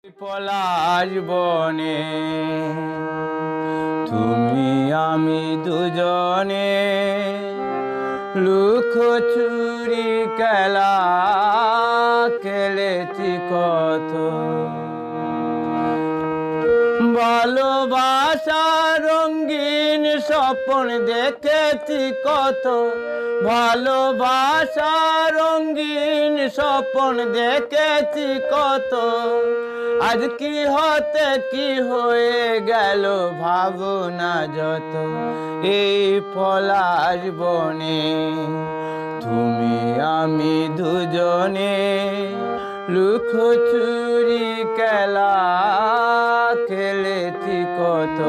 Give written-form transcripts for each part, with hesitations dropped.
পলাশ বনে তুমি আমি দুজনে লুকোচুরি খেলা খেলেছি কত, ভালোবাসা রঙিন স্বপ্ন দেখেছি কত, ভালোবাসা রঙিন স্বপ্ন দেখেছি কত। আজ কি হতে কি হয়ে গেল ভাবনা যত, এই পলাশ বনে তুমি আমি দুজনে লুকোচুরি খেলা খেলেছি কত।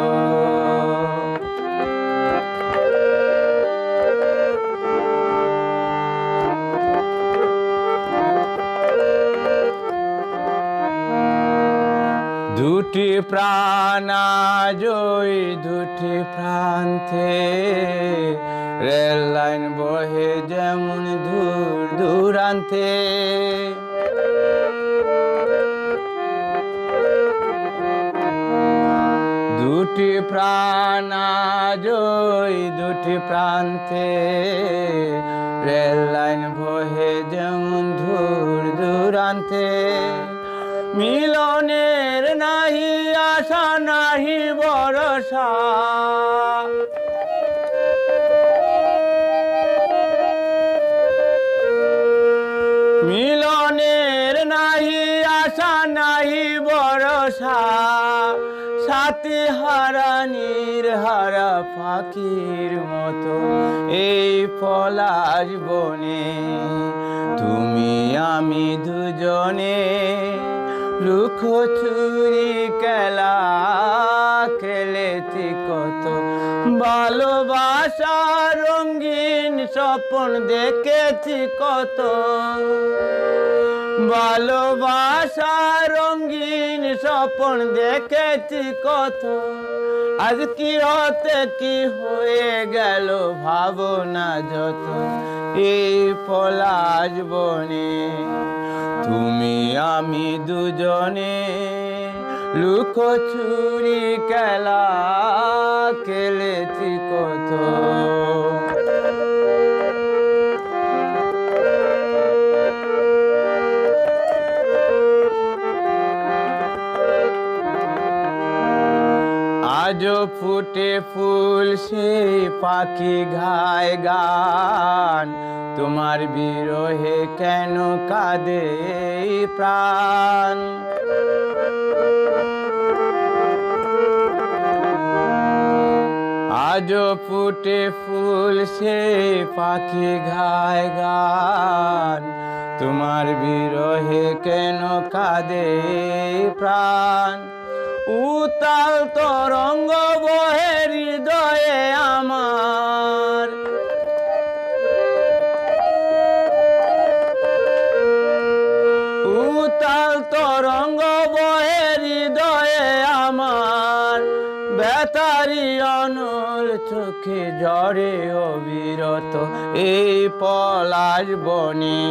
দুটি প্রাণ আজ ওই দুটি প্রান্তে, রেল লাইন বহে যেমন দূর দূরান্তে। দুটি প্রাণ আজ ওই দুটি প্রান্তে, রেল লাইন বহে যেমন দূর দূরান্তে। মিলনের নাহি আশা নাহি ভরসা, মিলনের নাহি আশা নাহি ভরসা। সাথী হারা নির্হারা পাখির মতো এই পলাশ বনে তুমি আমি দুজনে লুকোচুরি খেলা খেলেছি কত, ভালোবাসা রঙিন স্বপ্ন দেখেছি কত, ভালোবাসা রঙিন স্বপ্ন দেখেছি কত। আজ কি হতে কি হয়ে গেল ভাবনা যত, এই পলাশ বনে তুমি আমি দুজনে লুকোচুরি খেলা খেলেছি কত। আজও ফুটে ফুল সেই পাখি গায় গান, তোমার বিরহে কেন কাঁদে প্রাণ। আজও ফুটে ফুল সেই পাখি গায় গান, তোমার বিরহে কেন কাঁদে প্রাণ। উতাল তরঙ্গ বহে হৃদয়ে আমার, উতাল তরঙ্গ বহে হৃদয়ে আমার। বেতারি অনল চোখে ঝরে অবিরত এই পলাশ বনে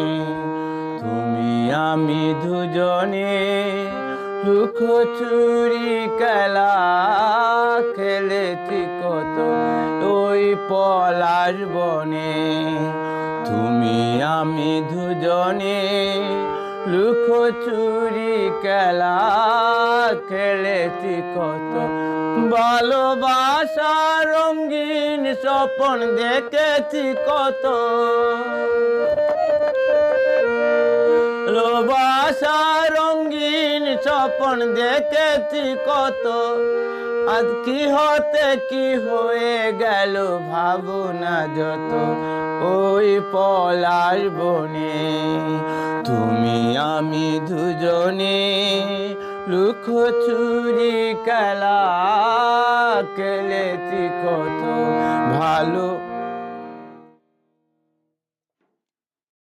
তুমি আমি দুজনে লুকোচুরি খেলা খেলেছি কত, ওই পলাশ বনে তুমি আমি দুজনে লুকোচুরি খেলা খেলেছি কত। ভালোবাসা রঙিন স্বপ্ন দেখেছি কত, ভালোবাসা রঙিন স্বপ্ন দেখেছি কত। আজ কি হতে কি হয়ে গেল ভাবনা যত, ওই পলাশ বনে তুমি আমি দুজনে লুকোচুরি খেলা খেলেছি কত। ভালো